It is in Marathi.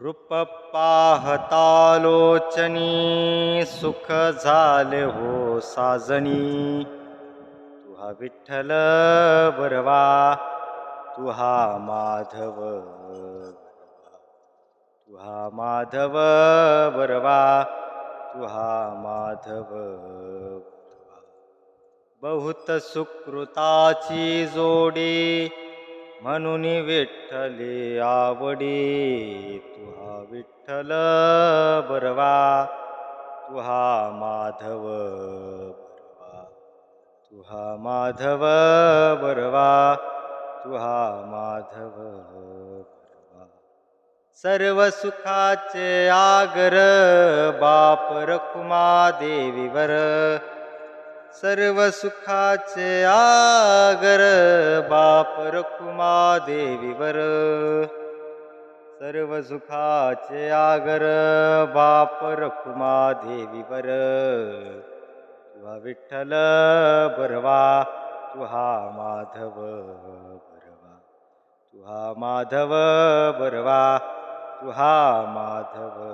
रूप पाहता लोचनी सुख झाले हो साजनी. तुहा विठ्ठल बरवा तुहा माधव बरवा. तुहा माधव बरवा तुहा माधव बरवा. बहुत सुकृताची जोडी म्हणून विठ्ठले आवडी. तुहा विठ्ठल बरवा तुहा माधव बरवा. तुहा माधव बरवा तुहा माधव बरवा. सर्व सुखाचे आगर बाप रखुमा देवीवर. सर्व सुखाचे आगर बाप रखुमा देवीवर. सर्व सुखाचे आगर बाप रखुमा देवीवर. तुहा विठ्ठल बरवा तुहा माधव बरवा. तुहा माधव बरवा तुहा माधव